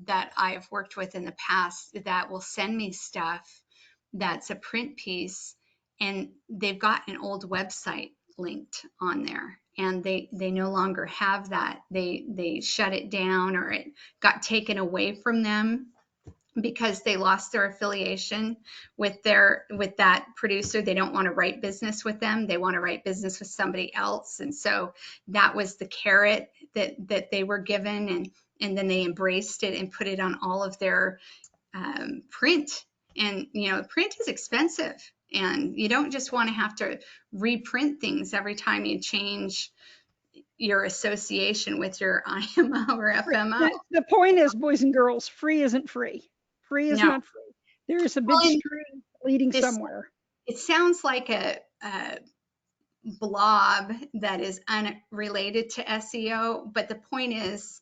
that I've worked with in the past that will send me stuff that's a print piece, and they've got an old website linked on there, and they no longer have that. They shut it down, or it got taken away from them because they lost their affiliation with that producer. They don't want to write business with them. They want to write business with somebody else. And so that was the carrot that they were given, and then they embraced it and put it on all of their print. And print is expensive, and you don't just want to have to reprint things every time you change your association with your IMO or FMO. The point is, boys and girls, free isn't free. Free is not free. There is a big string leading somewhere. It sounds like a blob that is unrelated to SEO, but the point is,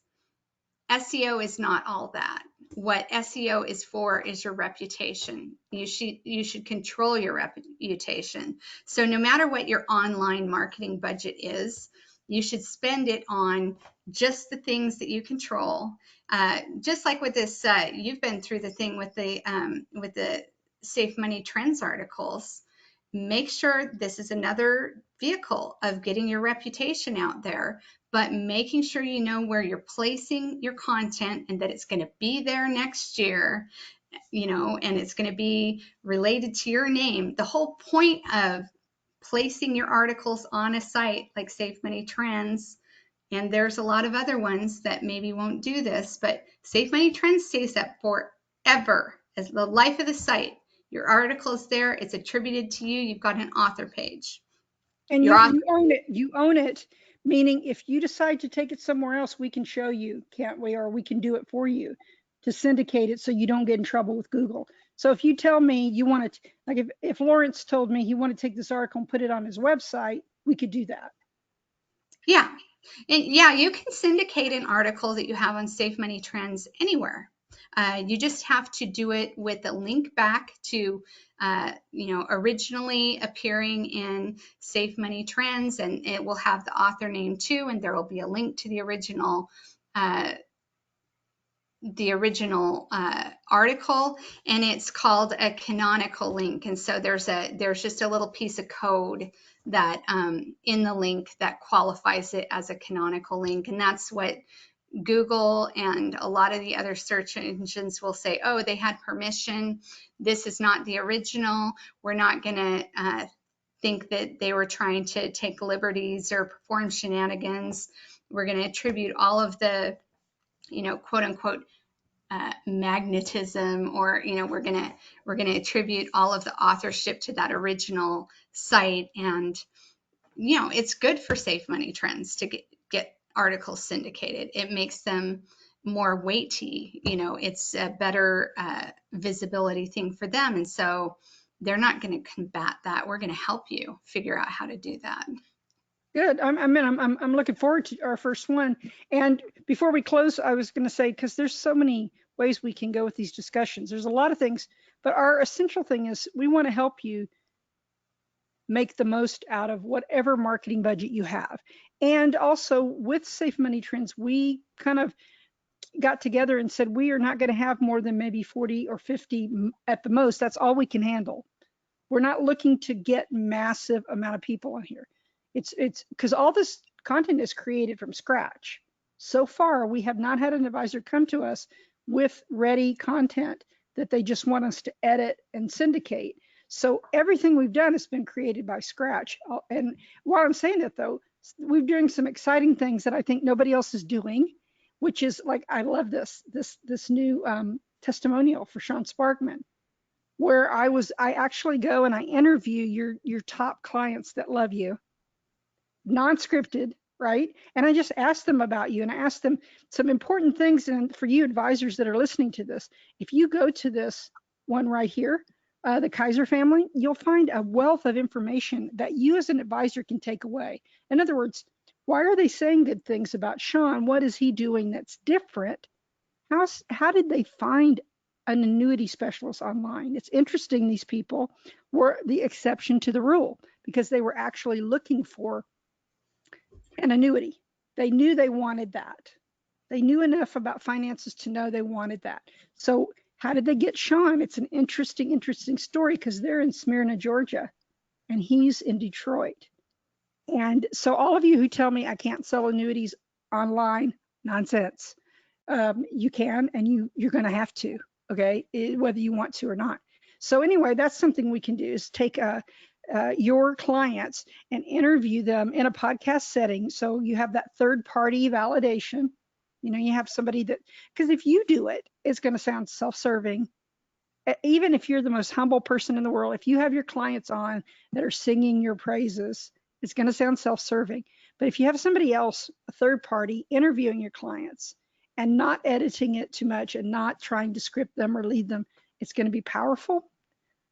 SEO is not all that. What SEO is for is your reputation. You should control your reputation. So no matter what your online marketing budget is, you should spend it on just the things that you control. Just like with this, you've been through the thing with the Safe Money Trends articles. Make sure this is another vehicle of getting your reputation out there, but making sure you know where you're placing your content and that it's going to be there next year, and it's going to be related to your name. The whole point of placing your articles on a site like Safe Money Trends, and there's a lot of other ones that maybe won't do this, but Safe Money Trends stays up forever as the life of the site. Your article is there, it's attributed to you, you've got an author page. And you own it. You own it, meaning if you decide to take it somewhere else, we can show you, can't we? Or we can do it for you to syndicate it so you don't get in trouble with Google. So if you tell me you want to, like if Lawrence told me he wanted to take this article and put it on his website, we could do that. Yeah. And yeah, you can syndicate an article that you have on Safe Money Trends anywhere. You just have to do it with a link back to, originally appearing in Safe Money Trends, and it will have the author name too, and there will be a link to the original article, and it's called a canonical link. And so there's just a little piece of code that in the link that qualifies it as a canonical link, and that's what Google and a lot of the other search engines will say, oh, they had permission. This is not the original. We're not going to think that they were trying to take liberties or perform shenanigans. We're going to attribute all of the, quote unquote, magnetism, or we're gonna attribute all of the authorship to that original site. And it's good for Safe Money Trends to get articles syndicated. It makes them more weighty. It's a better visibility thing for them, and so they're not going to combat that. We're going to help you figure out how to do that. Good. I'm looking forward to our first one. And before we close, I was going to say, because there's so many ways we can go with these discussions. There's a lot of things, but our essential thing is we want to help you make the most out of whatever marketing budget you have. And also with Safe Money Trends, we kind of got together and said we are not going to have more than maybe 40 or 50 at the most. That's all we can handle. We're not looking to get massive amount of people on here. It's because all this content is created from scratch. So far, we have not had an advisor come to us with ready content that they just want us to edit and syndicate. So everything we've done has been created by scratch. And while I'm saying that though, we're doing some exciting things that I think nobody else is doing, which is like, I love this new testimonial for Sean Sparkman, where I actually go and I interview your top clients that love you, non-scripted, right? And I just ask them about you, and I ask them some important things. And for you advisors that are listening to this, if you go to this one right here, the Kaiser family, you'll find a wealth of information that you as an advisor can take away. In other words, why are they saying good things about Sean? What is he doing that's different? How did they find an annuity specialist online? It's interesting, these people were the exception to the rule because they were actually looking for an annuity. They knew they wanted that. They knew enough about finances to know they wanted that. So how did they get Sean? It's an interesting story because they're in Smyrna, Georgia, and he's in Detroit. And so all of you who tell me I can't sell annuities online, nonsense. You can, and you're going to have to, okay, whether you want to or not. So anyway, that's something we can do, is take your clients and interview them in a podcast setting. So you have that third party validation. You have somebody that, because if you do it, it's going to sound self-serving. Even if you're the most humble person in the world, if you have your clients on that are singing your praises, it's going to sound self-serving. But if you have somebody else, a third party, interviewing your clients and not editing it too much and not trying to script them or lead them, it's going to be powerful.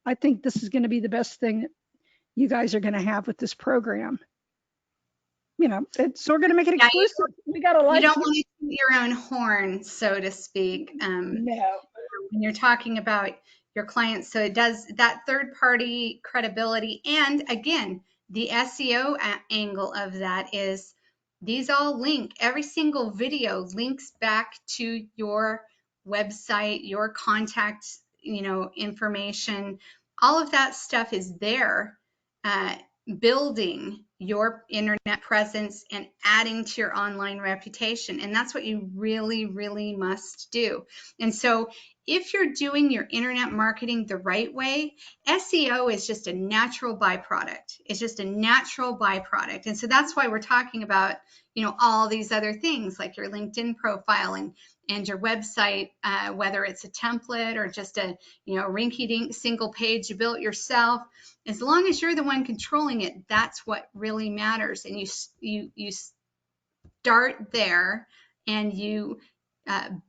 I think this is going to be the best thing that you guys are going to have with this program. So we're going to make it exclusive. We got a live. You don't want to toot your own horn, so to speak. No. When you're talking about your clients, so it does that third party credibility. And again, the SEO angle of that is these all link. Every single video links back to your website, your contact, information. All of that stuff is there, building your internet presence and adding to your online reputation. And that's what you really, really must do. And so if you're doing your internet marketing the right way, SEO is just a natural byproduct. It's just a natural byproduct. And so that's why we're talking about, all these other things like your LinkedIn profile and your website, whether it's a template or just a, rinky-dink single page you built yourself. As long as you're the one controlling it, that's what really matters. And you start there and you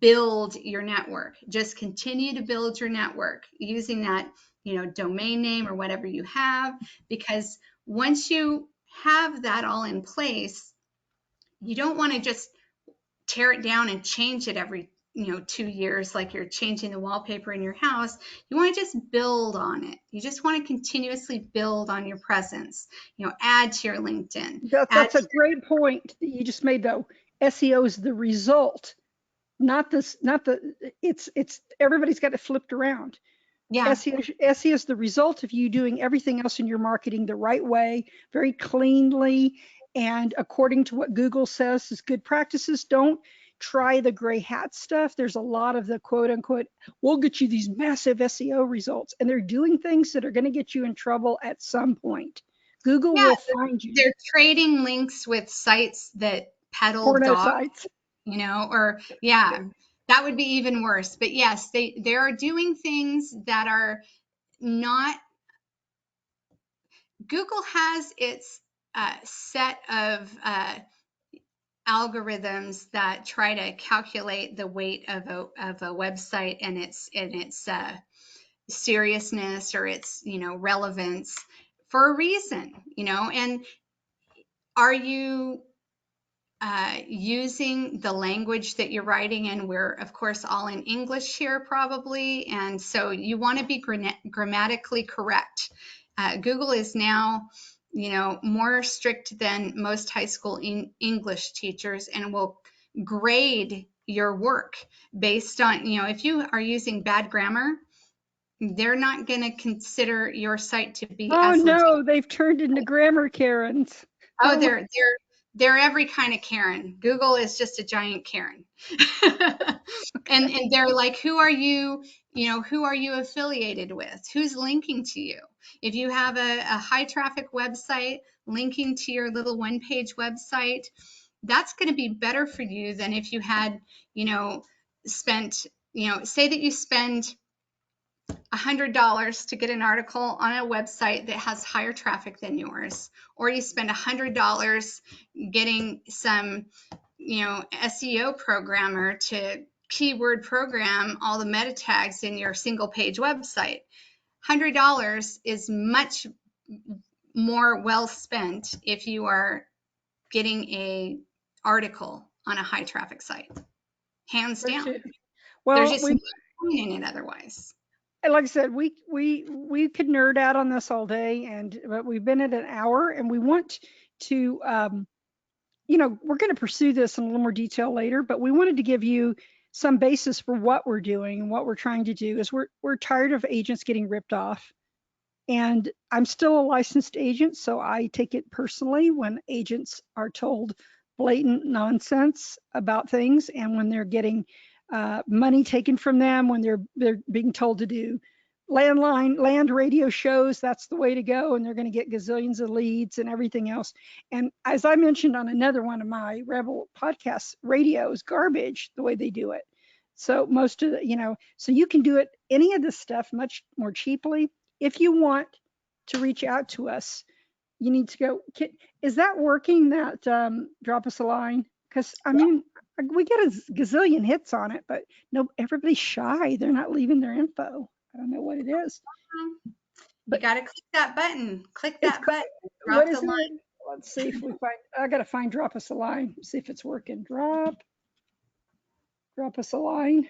build your network. Just continue to build your network using that, domain name or whatever you have, because once you have that all in place, you don't want to just tear it down and change it every 2 years, like you're changing the wallpaper in your house. You want to just build on it. You just want to continuously build on your presence, add to your LinkedIn. That's a great point that you just made, though. SEO is the result, it's everybody's got it flipped around. Yeah. SEO is the result of you doing everything else in your marketing the right way, very cleanly, and according to what Google says is good practices. Don't try the gray hat stuff. There's a lot of the quote unquote, we'll get you these massive SEO results, and they're doing things that are going to get you in trouble at some point. Google Yeah, will find you. they're trading links with sites that peddle Porno dogs, sites. or yeah, that would be even worse. But yes, they are doing things that are not. Google has its set of algorithms that try to calculate the weight of a website and its seriousness or its relevance for a reason, and are you using the language that you're writing? And we're of course all in English here probably, and so you want to be grammatically correct. Google is now more strict than most high school English teachers, and will grade your work based on, if you are using bad grammar, they're not going to consider your site to be Oh as legit. no, they've turned into grammar Karens. Oh, they're every kind of Karen. Google is just a giant Karen. and they're like, who are you affiliated with? Who's linking to you? If you have a high traffic website linking to your little one page website, that's going to be better for you than if you had, spent, say that you spend $100 to get an article on a website that has higher traffic than yours, or you spend $100 getting some, SEO programmer to keyword program all the meta tags in your single page website. $100 is much more well spent if you are getting a article on a high traffic site, hands down. There's Well, just no point in it otherwise. like I said, we could nerd out on this all day, but we've been at an hour, and we want to, we're going to pursue this in a little more detail later, but we wanted to give you some basis for what we're doing and what we're trying to do. Is we're tired of agents getting ripped off, and I'm still a licensed agent, so I take it personally when agents are told blatant nonsense about things, and when they're getting money taken from them, when they're being told to do land radio shows, that's the way to go, and they're going to get gazillions of leads and everything else. And as I mentioned on another one of my Rebel podcasts, radio is garbage the way they do it. So most of the, so you can do it, any of this stuff much more cheaply. If you want to reach out to us, you need to go, is that working, that drop us a line? Because I mean, we get a gazillion hits on it, but no, everybody's shy. They're not leaving their info. I don't know what it is. You got to click that button. Click that button. Drop the line. Let's see if we find, I got to find drop us a line. See if it's working. Drop us a line.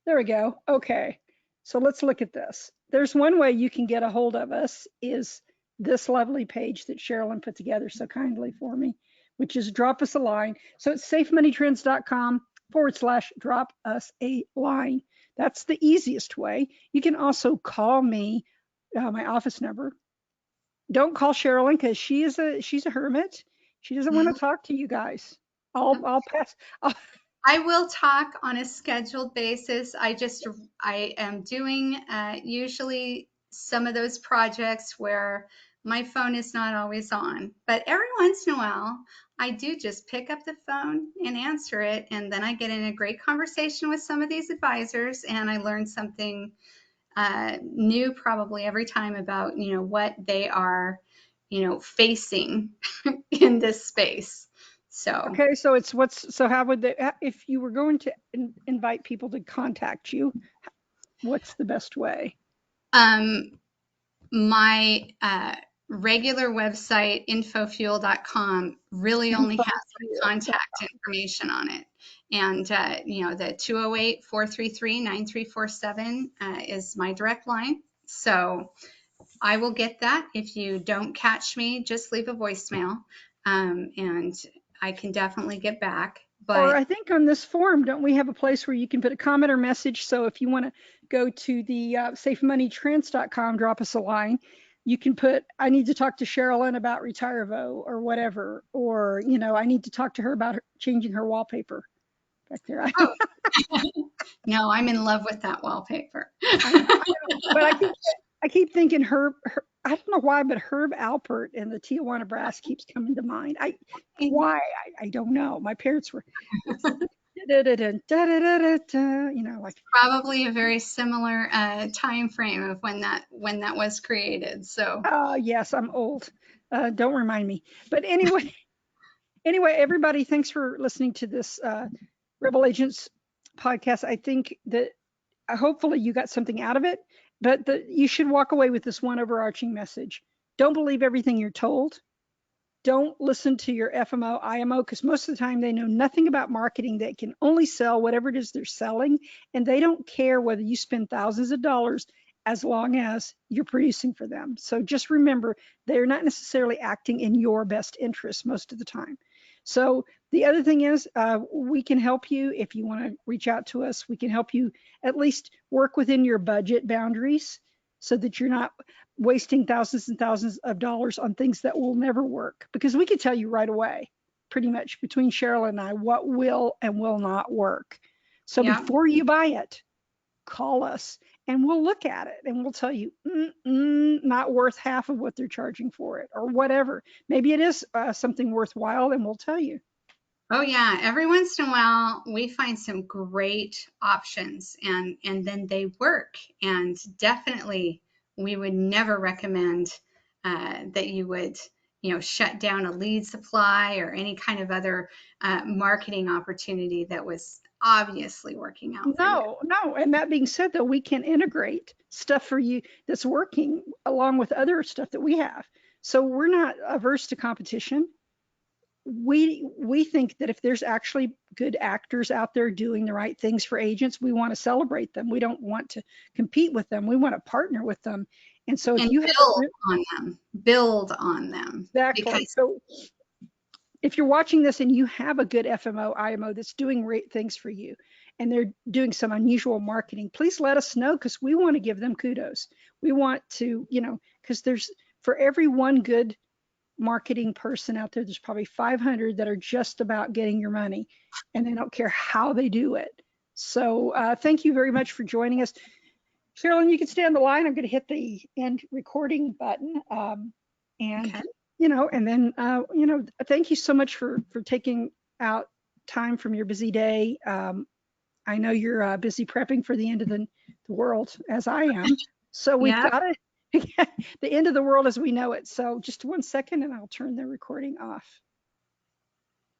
There we go. Okay. So let's look at this. There's one way you can get a hold of us, is this lovely page that Sherilyn put together so kindly for me, which is drop us a line. So it's safemoneytrends.com/drop us a line. That's the easiest way. You can also call me, my office number. Don't call Sherilyn, because she's a hermit. She doesn't want to talk to you guys. I'll pass. I will talk on a scheduled basis. I am doing usually some of those projects where my phone is not always on, but every once in a while I do just pick up the phone and answer it, and then I get in a great conversation with some of these advisors, and I learn something new probably every time about what they are facing in this space. So okay, so how would they, if you were going to invite people to contact you, what's the best way? My regular website, infofuel.com, really only has my contact information on it. And, the 208-433-9347 is my direct line. So I will get that. If you don't catch me, just leave a voicemail, and I can definitely get back. But, or I think on this forum, don't we have a place where you can put a comment or message? So if you want to go to the safemoneytrends.com, drop us a line. You can put, I need to talk to Sherilyn about Retirevo or whatever, or I need to talk to her about changing her wallpaper. back there. Oh, no, I'm in love with that wallpaper. I know, but I keep thinking Herb, I don't know why, but Herb Alpert and the Tijuana Brass keeps coming to mind. I don't know. My parents were, it's you know, like, Probably a very similar time frame of when that was created. So oh yes, I'm old. Don't remind me. But anyway, everybody, thanks for listening to this Rebel Agents podcast. I think that hopefully you got something out of it, but you should walk away with this one overarching message. Don't believe everything you're told. Don't listen to your FMO, IMO, because most of the time they know nothing about marketing. They can only sell whatever it is they're selling, and they don't care whether you spend thousands of dollars as long as you're producing for them. So just remember, they're not necessarily acting in your best interest most of the time. So the other thing is, we can help you if you want to reach out to us. We can help you at least work within your budget boundaries so that you're not wasting thousands and thousands of dollars on things that will never work. Because we can tell you right away, pretty much between Sherilyn and I, what will and will not work. So yeah. before you buy it, call us and we'll look at it and we'll tell you, not worth half of what they're charging for it or whatever. Maybe it is something worthwhile and we'll tell you. Oh yeah, every once in a while we find some great options and then they work, and definitely we would never recommend that you would shut down a lead supply or any kind of other marketing opportunity that was obviously working out for you. No. And that being said, though, we can integrate stuff for you that's working along with other stuff that we have. So we're not averse to competition. We think that if there's actually good actors out there doing the right things for agents, we want to celebrate them. We don't want to compete with them. We want to partner with them. And so if And you have build on them. exactly, Because so if you're watching this and you have a good FMO, IMO that's doing great things for you and they're doing some unusual marketing, please let us know because we want to give them kudos. We want to, because there's for every one good marketing person out there, there's probably 500 that are just about getting your money and they don't care how they do it. So thank you very much for joining us. Sherilyn, you can stay on the line. I'm going to hit the end recording button. And, okay. And then, thank you so much for taking out time from your busy day. I know you're busy prepping for the end of the world as I am. So we've Yeah. got it. The end of the world as we know it. So just 1 second and I'll turn the recording off.